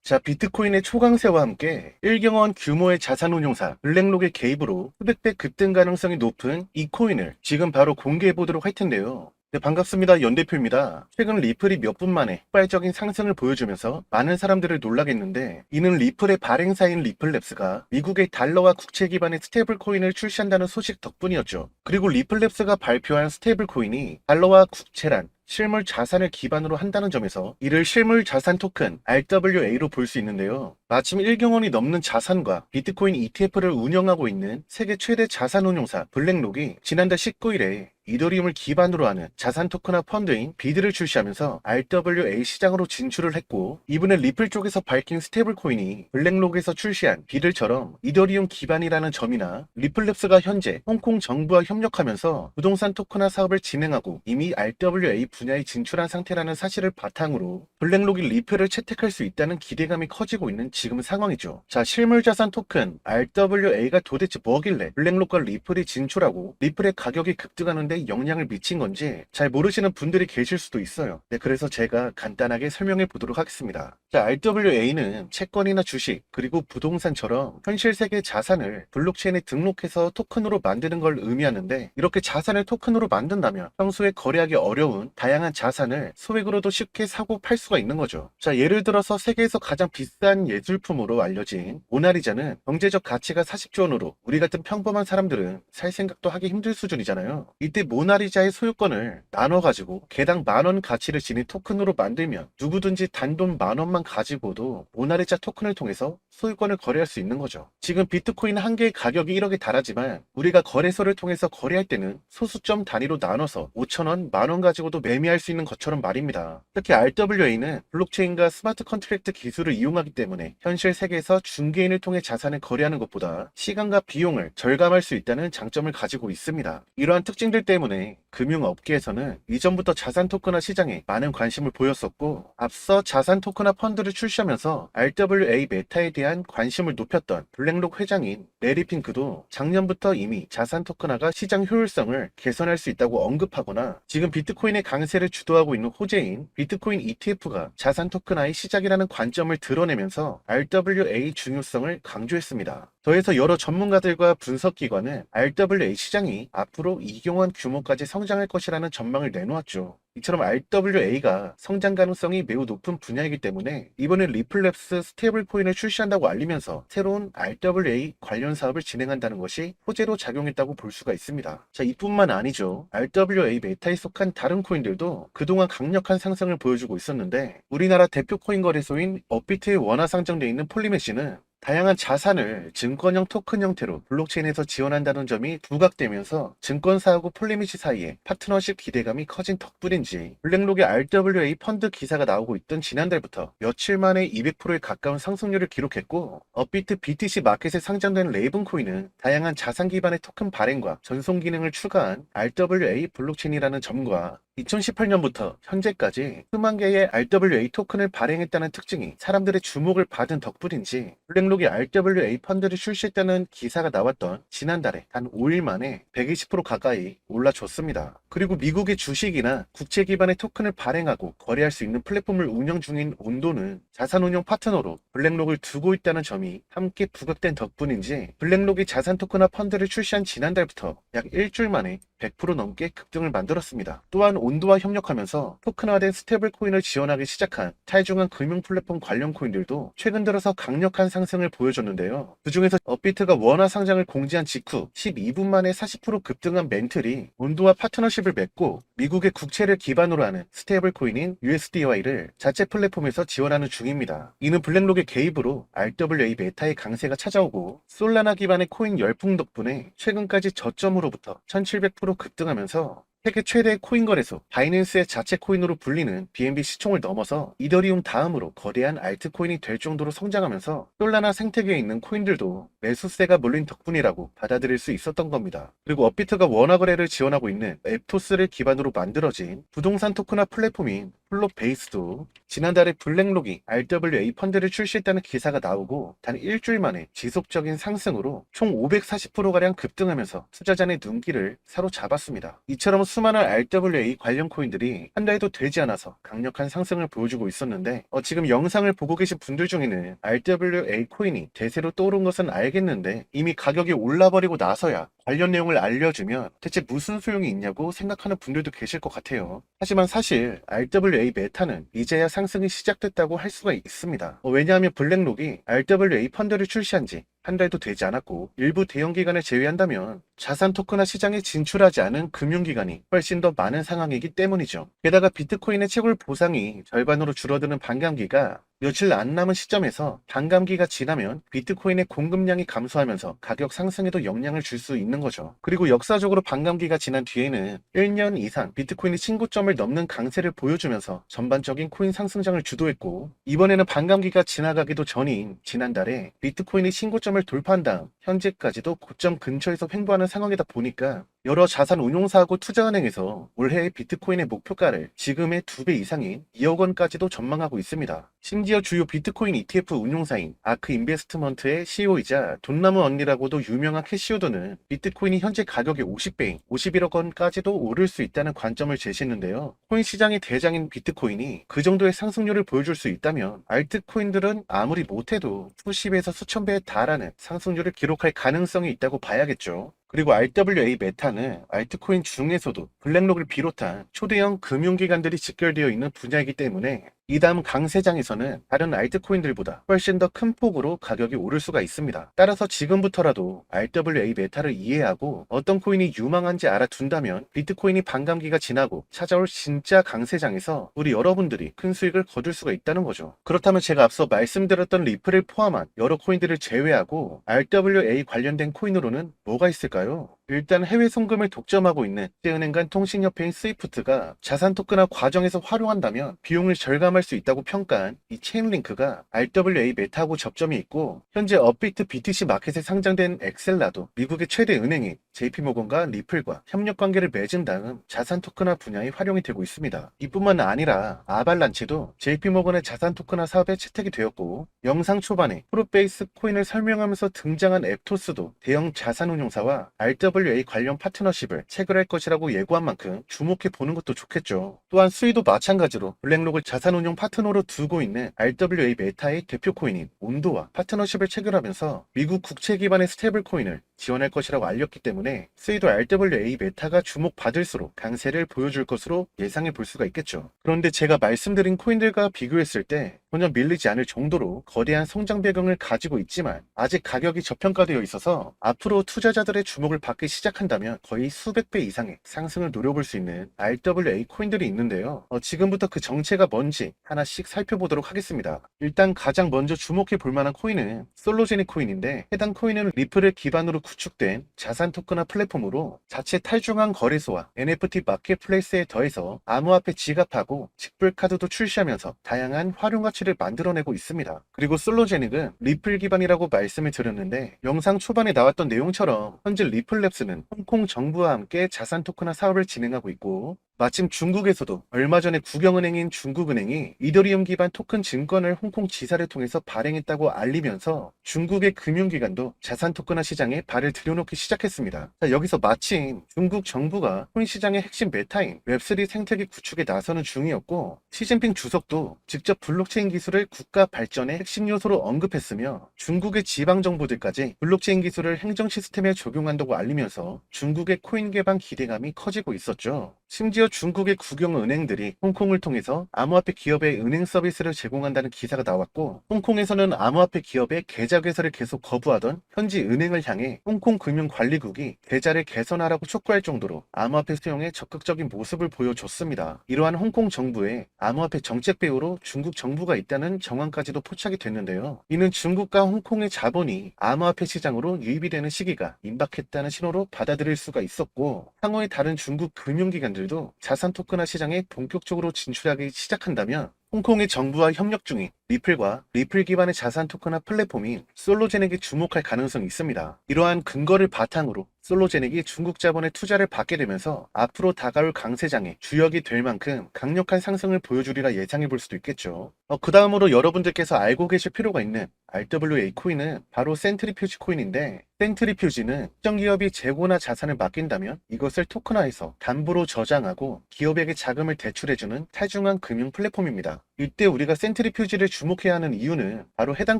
자, 비트코인의 초강세와 함께 1경원 규모의 자산운용사 블랙록의 개입으로 수백 배 급등 가능성이 높은 이 코인을 지금 바로 공개해 보도록 할 텐데요. 네, 반갑습니다. 연대표입니다. 최근 리플이 몇 분 만에 폭발적인 상승을 보여주면서 많은 사람들을 놀라겠는데, 이는 리플의 발행사인 리플랩스가 미국의 달러와 국채 기반의 스테이블 코인을 출시한다는 소식 덕분이었죠. 그리고 리플랩스가 발표한 스테이블 코인이 달러와 국채란 실물 자산을 기반으로 한다는 점에서 이를 실물 자산 토큰 RWA로 볼 수 있는데요. 마침 1경원이 넘는 자산과 비트코인 ETF를 운영하고 있는 세계 최대 자산 운용사 블랙록이 지난달 19일에 이더리움을 기반으로 하는 자산 토큰화 펀드인 비드를 출시하면서 RWA 시장으로 진출을 했고, 이번에 리플 쪽에서 밝힌 스테이블 코인이 블랙록에서 출시한 비들처럼 이더리움 기반이라는 점이나, 리플랩스가 현재 홍콩 정부와 협력하면서 부동산 토큰화 사업을 진행하고 이미 RWA 분야에 진출한 상태라는 사실을 바탕으로 블랙록이 리플을 채택할 수 있다는 기대감이 커지고 있는 지금 상황이죠. 자, 실물자산 토큰 RWA가 도대체 뭐길래 블랙록과 리플이 진출하고 리플의 가격이 급등하는데 영향을 미친 건지 잘 모르시는 분들이 계실 수도 있어요. 네, 그래서 제가 간단하게 설명해 보도록 하겠습니다. 자, RWA는 채권이나 주식 그리고 부동산처럼 현실 세계 자산을 블록체인에 등록해서 토큰으로 만드는 걸 의미하는데, 이렇게 자산을 토큰으로 만든다면 평소에 거래하기 어려운 다양한 자산을 소액으로도 쉽게 사고 팔 수가 있는 거죠. 자, 예를 들어서 세계에서 가장 비싼 예술품으로 알려진 모나리자는 경제적 가치가 40조 원으로 우리 같은 평범한 사람들은 살 생각도 하기 힘들 수준이잖아요. 이때 모나리자의 소유권을 나눠가지고 개당 10,000원 가치를 지닌 토큰으로 만들면 누구든지 단돈 10,000원만 가지고도 모나리자 토큰을 통해서 소유권을 거래할 수 있는 거죠. 지금 비트코인 한 개의 가격이 1억에 달하지만 우리가 거래소를 통해서 거래할 때는 소수점 단위로 나눠서 5,000원, 10,000원 가지고도 매매할 수 있는 것처럼 말입니다. 특히 RWA는 블록체인과 스마트 컨트랙트 기술을 이용하기 때문에 현실 세계에서 중개인을 통해 자산을 거래하는 것보다 시간과 비용을 절감할 수 있다는 장점을 가지고 있습니다. 이러한 특징들 때문에 금융업계에서는 이전부터 자산 토큰화 시장에 많은 관심을 보였었고, 앞서 자산 토큰화 펀드를 출시하면서 RWA 메타에 대한 관심을 높였던 블랙록 회장인 레리 핑크도 작년부터 이미 자산 토큰화가 시장 효율성을 개선할 수 있다고 언급하거나, 지금 비트코인의 강세를 주도하고 있는 호재인 비트코인 ETF가 자산 토큰화의 시작이라는 관점을 드러내면서 RWA 중요성을 강조했습니다. 더해서 여러 전문가들과 분석기관은 RWA 시장이 앞으로 2경원 규모까지 성장할 것이라는 전망을 내놓았죠. 이처럼 RWA가 성장 가능성이 매우 높은 분야이기 때문에 이번에 리플랩스 스테이블 코인을 출시한다고 알리면서 새로운 RWA 관련 사업을 진행한다는 것이 호재로 작용했다고 볼 수가 있습니다. 자, 이뿐만 아니죠. RWA 메타에 속한 다른 코인들도 그동안 강력한 상승을 보여주고 있었는데, 우리나라 대표 코인 거래소인 업비트에 원화 상장되어 있는 폴리메시는 다양한 자산을 증권형 토큰 형태로 블록체인에서 지원한다는 점이 부각되면서 증권사하고 폴리미시 사이에 파트너십 기대감이 커진 덕분인지 블랙록의 RWA 펀드 기사가 나오고 있던 지난달부터 며칠 만에 200%에 가까운 상승률을 기록했고, 업비트 BTC 마켓에 상장된 레이븐 코인은 다양한 자산 기반의 토큰 발행과 전송 기능을 추가한 RWA 블록체인이라는 점과 2018년부터 현재까지 수만 개의 RWA 토큰을 발행했다는 특징이 사람들의 주목을 받은 덕분인지 블랙록이 RWA 펀드를 출시했다는 기사가 나왔던 지난달에 단 5일 만에 120% 가까이 올라줬습니다. 그리고 미국의 주식이나 국채 기반의 토큰을 발행하고 거래할 수 있는 플랫폼을 운영 중인 온도는 자산운용 파트너로 블랙록을 두고 있다는 점이 함께 부각된 덕분인지 블랙록이 자산 토큰화 펀드를 출시한 지난달부터 약 일주일 만에 100% 넘게 급등을 만들었습니다. 또한 온도와 협력하면서 토큰화된 스테이블 코인을 지원하기 시작한 탈중앙 금융 플랫폼 관련 코인들도 최근 들어서 강력한 상승을 보여줬는데요. 그중에서 업비트가 원화 상장을 공지한 직후 12분 만에 40% 급등한 멘틀이 온도와 파트너십을 맺고 미국의 국채를 기반으로 하는 스테이블 코인인 USDY를 자체 플랫폼에서 지원하는 중입니다. 이는 블랙록의 개입으로 RWA 메타의 강세가 찾아오고 솔라나 기반의 코인 열풍 덕분에 최근까지 저점으로부터 1700% 급등하면서 세계 최대 코인 거래소 바이낸스의 자체 코인으로 불리는 BNB 시총을 넘어서 이더리움 다음으로 거대한 알트코인이 될 정도로 성장하면서 솔라나 생태계에 있는 코인들도 매수세가 몰린 덕분이라고 받아들일 수 있었던 겁니다. 그리고 업비트가 원화 거래를 지원하고 있는 앱토스를 기반으로 만들어진 부동산 토큰화 플랫폼인 플롯 베이스도 지난달에 블랙록이 RWA 펀드를 출시했다는 기사가 나오고 단 일주일 만에 지속적인 상승으로 총 540%가량 급등하면서 투자자의 눈길을 사로잡았습니다. 이처럼 수많은 RWA 관련 코인들이 한 달도 되지 않아서 강력한 상승을 보여주고 있었는데 지금 영상을 보고 계신 분들 중에는 RWA 코인이 대세로 떠오른 것은 알겠는데 이미 가격이 올라버리고 나서야 관련 내용을 알려주면 대체 무슨 소용이 있냐고 생각하는 분들도 계실 것 같아요. 하지만 사실 RWA 메타는 이제야 상승이 시작됐다고 할 수가 있습니다. 왜냐하면 블랙록이 RWA 펀드를 출시한 지 한 달도 되지 않았고 일부 대형기관을 제외한다면 자산 토큰화 시장에 진출하지 않은 금융기관이 훨씬 더 많은 상황이기 때문이죠. 게다가 비트코인의 채굴 보상이 절반으로 줄어드는 반감기가 며칠 안 남은 시점에서 반감기가 지나면 비트코인의 공급량이 감소하면서 가격 상승에도 영향을 줄 수 있는 거죠. 그리고 역사적으로 반감기가 지난 뒤에는 1년 이상 비트코인이 신고점을 넘는 강세를 보여주면서 전반적인 코인 상승장을 주도했고 이번에는 반감기가 지나가기도 전인 지난달에 비트코인이 신고점을 돌파한 다음 현재까지도 고점 근처에서 횡보하는 상황이다 보니까 여러 자산 운용사하고 투자은행에서 올해의 비트코인의 목표가를 지금의 2배 이상인 2억 원까지도 전망하고 있습니다. 심지어 주요 비트코인 ETF 운용사인 아크 인베스트먼트의 CEO이자 돈나무 언니라고도 유명한 캐시우드는 비트코인이 현재 가격의 50배인 51억 원까지도 오를 수 있다는 관점을 제시했는데요. 코인 시장의 대장인 비트코인이 그 정도의 상승률을 보여줄 수 있다면 알트코인들은 아무리 못해도 수십에서 수천 배에 달하는 상승률을 기록할 가능성이 있다고 봐야겠죠. 그리고 RWA 메타는 알트코인 중에서도 블랙록을 비롯한 초대형 금융기관들이 직결되어 있는 분야이기 때문에 이 다음 강세장에서는 다른 알트코인들보다 훨씬 더 큰 폭으로 가격이 오를 수가 있습니다. 따라서 지금부터라도 RWA 메타를 이해하고 어떤 코인이 유망한지 알아둔다면 비트코인이 반감기가 지나고 찾아올 진짜 강세장에서 우리 여러분들이 큰 수익을 거둘 수가 있다는 거죠. 그렇다면 제가 앞서 말씀드렸던 리플을 포함한 여러 코인들을 제외하고 RWA 관련된 코인으로는 뭐가 있을까요? 일단 해외 송금을 독점하고 있는 국제은행 간 통신협회인 스위프트가 자산 토큰화 과정에서 활용한다면 비용을 절감할 수 있다고 평가한 이 체인링크가 RWA 메타하고 접점이 있고 현재 업비트 BTC 마켓에 상장된 엑셀라도 미국의 최대 은행인 JP모건과 리플과 협력 관계를 맺은 다음 자산 토큰화 분야에 활용이 되고 있습니다. 이뿐만 아니라 아발란치도 JP모건의 자산 토큰화 사업에 채택이 되었고 영상 초반에 프로베이스 코인을 설명하면서 등장한 앱토스도 대형 자산운용사와 RWA 관련 파트너십을 체결할 것이라고 예고한 만큼 주목해 보는 것도 좋겠죠. 또한 수위도 마찬가지로 블랙록을 자산운용 파트너로 두고 있는 RWA 메타의 대표 코인인 온도와 파트너십을 체결하면서 미국 국채 기반의 스테이블 코인을 지원할 것이라고 알렸기 때문에 수위도 RWA 메타가 주목받을수록 강세를 보여줄 것으로 예상해 볼 수가 있겠죠. 그런데 제가 말씀드린 코인들과 비교했을 때 전혀 밀리지 않을 정도로 거대한 성장 배경을 가지고 있지만 아직 가격이 저평가되어 있어서 앞으로 투자자들의 주목을 받기 시작한다면 거의 수백 배 이상의 상승을 노려볼 수 있는 RWA 코인들이 있는데요. 지금부터 그 정체가 뭔지 하나씩 살펴보도록 하겠습니다. 일단 가장 먼저 주목해 볼 만한 코인은 솔로제니 코인인데 해당 코인은 리플을 기반으로 구축된 자산 토큰화 플랫폼으로 자체 탈중앙 거래소와 NFT 마켓플레이스에 더해서 암호화폐 지갑하고 직불카드도 출시하면서 다양한 활용 가치를 만들어내고 있습니다. 그리고 솔로제닉은 리플 기반이라고 말씀을 드렸는데 영상 초반에 나왔던 내용처럼 현재 리플랩스는 홍콩 정부와 함께 자산 토큰화 사업을 진행하고 있고 마침 중국에서도 얼마 전에 국영은행인 중국은행이 이더리움 기반 토큰 증권을 홍콩 지사를 통해서 발행했다고 알리면서 중국의 금융기관도 자산 토큰화 시장에 발을 들여놓기 시작했습니다. 여기서 마침 중국 정부가 코인 시장의 핵심 메타인 웹3 생태계 구축에 나서는 중이었고 시진핑 주석도 직접 블록체인 기술을 국가 발전의 핵심 요소로 언급했으며 중국의 지방 정부들까지 블록체인 기술을 행정 시스템에 적용한다고 알리면서 중국의 코인 개방 기대감이 커지고 있었죠. 심지어 중국의 국영은행들이 홍콩을 통해서 암호화폐 기업의 은행 서비스를 제공한다는 기사가 나왔고 홍콩에서는 암호화폐 기업의 계좌 개설을 계속 거부하던 현지 은행을 향해 홍콩 금융관리국이 계좌를 개선하라고 촉구할 정도로 암호화폐 수용에 적극적인 모습을 보여줬습니다. 이러한 홍콩 정부의 암호화폐 정책 배후로 중국 정부가 있다는 정황까지도 포착이 됐는데요. 이는 중국과 홍콩의 자본이 암호화폐 시장으로 유입이 되는 시기가 임박했다는 신호로 받아들일 수가 있었고 향후에 다른 중국 금융기관들도 자산 토큰화 시장에 본격적으로 진출하기 시작한다면 홍콩의 정부와 협력 중인 리플과 리플 기반의 자산 토큰화 플랫폼인 솔로제넥에 주목할 가능성이 있습니다. 이러한 근거를 바탕으로 솔로제넥이 중국 자본의 투자를 받게 되면서 앞으로 다가올 강세장의 주역이 될 만큼 강력한 상승을 보여주리라 예상해 볼 수도 있겠죠. 그 다음으로 여러분들께서 알고 계실 필요가 있는 RWA 코인은 바로 센트리퓨지 코인인데, 센트리퓨지는 특정 기업이 재고나 자산을 맡긴다면 이것을 토큰화해서 담보로 저장하고 기업에게 자금을 대출해주는 탈중앙 금융 플랫폼입니다. 이때 우리가 센트리퓨지를 주목해야 하는 이유는 바로 해당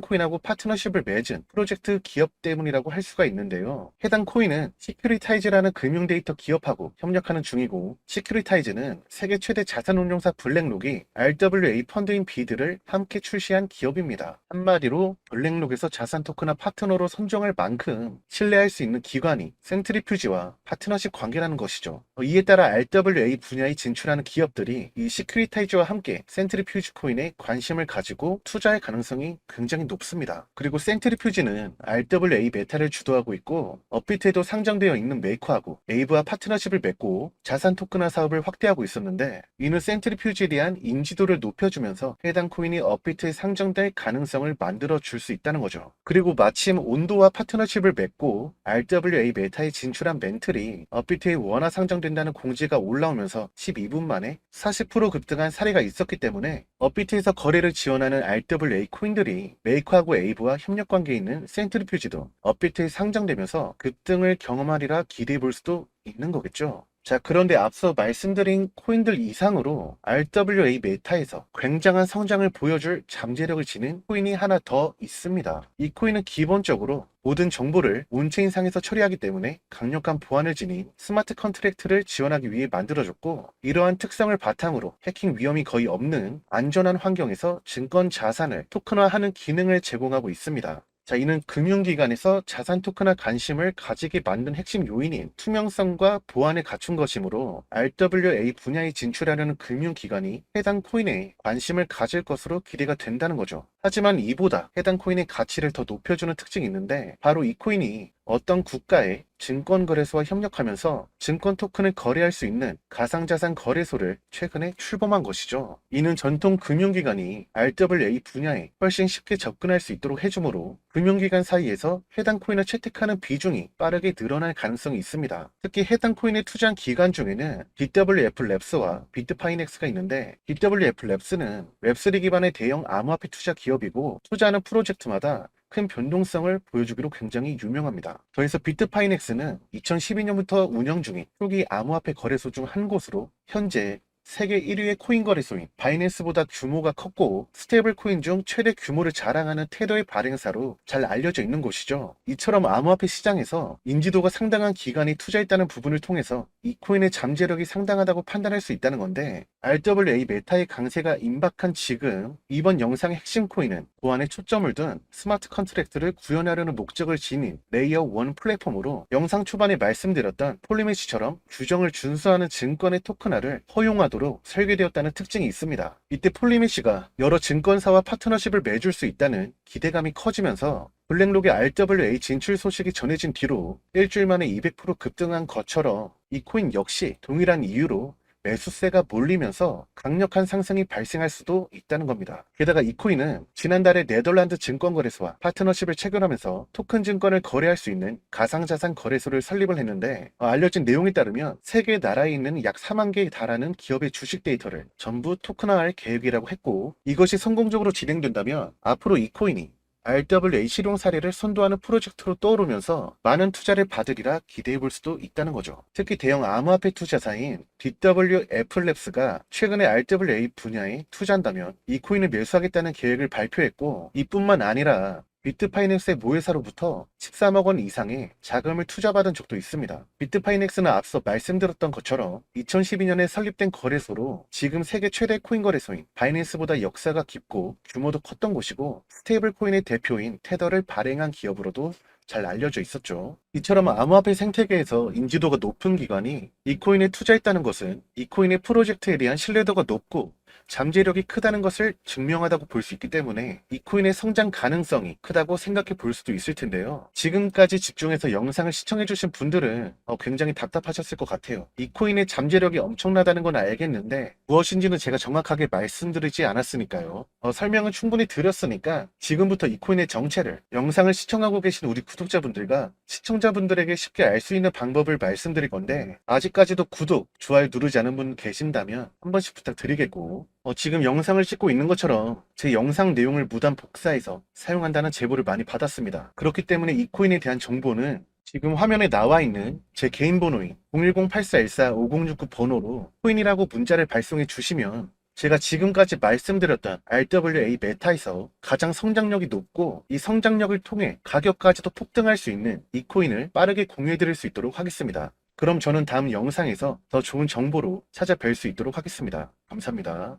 코인하고 파트너십을 맺은 프로젝트 기업 때문이라고 할 수가 있는데요. 해당 코인은 시큐리타이즈라는 금융 데이터 기업하고 협력하는 중이고, 시큐리타이즈는 세계 최대 자산운용사 블랙록이 RWA 펀드인 비드를 함께 출시한 기업입니다. 한마디로 블랙록에서 자산 토큰화 파트너로 선정할 만큼 신뢰할 수 있는 기관이 센트리퓨지와 파트너십 관계라는 것이죠. 이에 따라 RWA 분야에 진출하는 기업들이 이 시큐리타이즈와 함께 센트리퓨지 코인에 관심을 가지고 투자할 가능성이 굉장히 높습니다. 그리고 센트리퓨지는 RWA 메타를 주도하고 있고, 업비트에도 상장되어 있는 메이커하고 에이브와 파트너십을 맺고 자산 토큰화 사업을 확대하고 있었는데, 이는 센트리퓨지에 대한 인지도를 높여주면서 해당 코인이 업비트에 상장될 가능성을 만들어 줄 수 있다는 거죠. 그리고 마침 온도와 파트너십을 맺고 RWA 메타에 진출한 멘틀이 업비트에 원화 상장된다는 공지가 올라오면서 12분 만에 40% 급등한 사례가 있었기 때문에 업비트에서 거래를 지원하는 RWA 코인들이 메이커하고 에이브와 협력 관계에 있는 센트리퓨지도 업비트에 상장되면서 급등을 경험하리라 기대해 볼 수도 있는 거겠죠. 자, 그런데 앞서 말씀드린 코인들 이상으로 RWA 메타에서 굉장한 성장을 보여줄 잠재력을 지닌 코인이 하나 더 있습니다. 이 코인은 기본적으로 모든 정보를 온체인상에서 처리하기 때문에 강력한 보안을 지닌 스마트 컨트랙트를 지원하기 위해 만들어졌고, 이러한 특성을 바탕으로 해킹 위험이 거의 없는 안전한 환경에서 증권 자산을 토큰화하는 기능을 제공하고 있습니다. 자, 이는 금융기관에서 자산 토큰화 관심을 가지게 만든 핵심 요인인 투명성과 보안을 갖춘 것이므로 RWA 분야에 진출하려는 금융기관이 해당 코인에 관심을 가질 것으로 기대가 된다는 거죠. 하지만 이보다 해당 코인의 가치를 더 높여주는 특징이 있는데, 바로 이 코인이 어떤 국가의 증권거래소와 협력하면서 증권 토큰을 거래할 수 있는 가상자산 거래소를 최근에 출범한 것이죠. 이는 전통 금융기관이 RWA 분야에 훨씬 쉽게 접근할 수 있도록 해주므로 금융기관 사이에서 해당 코인을 채택하는 비중이 빠르게 늘어날 가능성이 있습니다. 특히 해당 코인에 투자한 기관 중에는 BWF 랩스와 비트파이넥스가 있는데, BWF 랩스는 웹3 기반의 대형 암호화폐 투자 기업이고, 투자하는 프로젝트마다 큰 변동성을 보여주기로 굉장히 유명합니다. 더해서 비트파이넥스는 2012년부터 운영 중인 초기 암호화폐 거래소 중 한 곳으로 현재 세계 1위의 코인 거래소인 바이낸스보다 규모가 컸고, 스테이블 코인 중 최대 규모를 자랑하는 테더의 발행사로 잘 알려져 있는 곳이죠. 이처럼 암호화폐 시장에서 인지도가 상당한 기관이 투자했다는 부분을 통해서 이 코인의 잠재력이 상당하다고 판단할 수 있다는 건데, RWA 메타의 강세가 임박한 지금 이번 영상의 핵심 코인은 보안에 초점을 둔 스마트 컨트랙트를 구현하려는 목적을 지닌 레이어 1 플랫폼으로 영상 초반에 말씀드렸던 폴리메시처럼 규정을 준수하는 증권의 토큰화를 허용하도록 설계되었다는 특징이 있습니다. 이때 폴리메시가 여러 증권사와 파트너십을 맺을 수 있다는 기대감이 커지면서 블랙록의 RWA 진출 소식이 전해진 뒤로 일주일 만에 200% 급등한 것처럼 이 코인 역시 동일한 이유로 매수세가 몰리면서 강력한 상승이 발생할 수도 있다는 겁니다. 게다가 이 코인은 지난달에 네덜란드 증권거래소와 파트너십을 체결하면서 토큰 증권을 거래할 수 있는 가상자산 거래소를 설립을 했는데, 알려진 내용에 따르면 세계 나라에 있는 약 4만 개에 달하는 기업의 주식 데이터를 전부 토큰화할 계획이라고 했고, 이것이 성공적으로 진행된다면 앞으로 이 코인이 RWA 실용 사례를 선도하는 프로젝트로 떠오르면서 많은 투자를 받으리라 기대해 볼 수도 있다는 거죠. 특히 대형 암호화폐 투자사인 BWF 랩스가 최근에 RWA 분야에 투자한다면 이 코인을 매수하겠다는 계획을 발표했고, 이뿐만 아니라 비트파이넥스의 모회사로부터 13억 원 이상의 자금을 투자받은 적도 있습니다. 비트파이넥스는 앞서 말씀드렸던 것처럼 2012년에 설립된 거래소로 지금 세계 최대 코인 거래소인 바이낸스보다 역사가 깊고 규모도 컸던 곳이고, 스테이블 코인의 대표인 테더를 발행한 기업으로도 잘 알려져 있었죠. 이처럼 암호화폐 생태계에서 인지도가 높은 기관이 이 코인에 투자했다는 것은 이 코인의 프로젝트에 대한 신뢰도가 높고 잠재력이 크다는 것을 증명하다고 볼 수 있기 때문에 이 코인의 성장 가능성이 크다고 생각해 볼 수도 있을 텐데요. 지금까지 집중해서 영상을 시청해 주신 분들은 굉장히 답답하셨을 것 같아요. 이 코인의 잠재력이 엄청나다는 건 알겠는데 무엇인지는 제가 정확하게 말씀드리지 않았으니까요. 설명은 충분히 드렸으니까 지금부터 이 코인의 정체를 영상을 시청하고 계신 우리 구독자분들과 시청자분들에게 쉽게 알 수 있는 방법을 말씀드릴 건데, 아직까지도 구독, 좋아요 누르지 않은 분 계신다면 한 번씩 부탁드리겠고, 지금 영상을 찍고 있는 것처럼 제 영상 내용을 무단 복사해서 사용한다는 제보를 많이 받았습니다. 그렇기 때문에 이 코인에 대한 정보는 지금 화면에 나와 있는 제 개인 번호인 010-8414-5069 번호로 코인이라고 문자를 발송해 주시면 제가 지금까지 말씀드렸던 RWA 메타에서 가장 성장력이 높고 이 성장력을 통해 가격까지도 폭등할 수 있는 이 코인을 빠르게 공유해 드릴 수 있도록 하겠습니다. 그럼 저는 다음 영상에서 더 좋은 정보로 찾아뵐 수 있도록 하겠습니다. 감사합니다.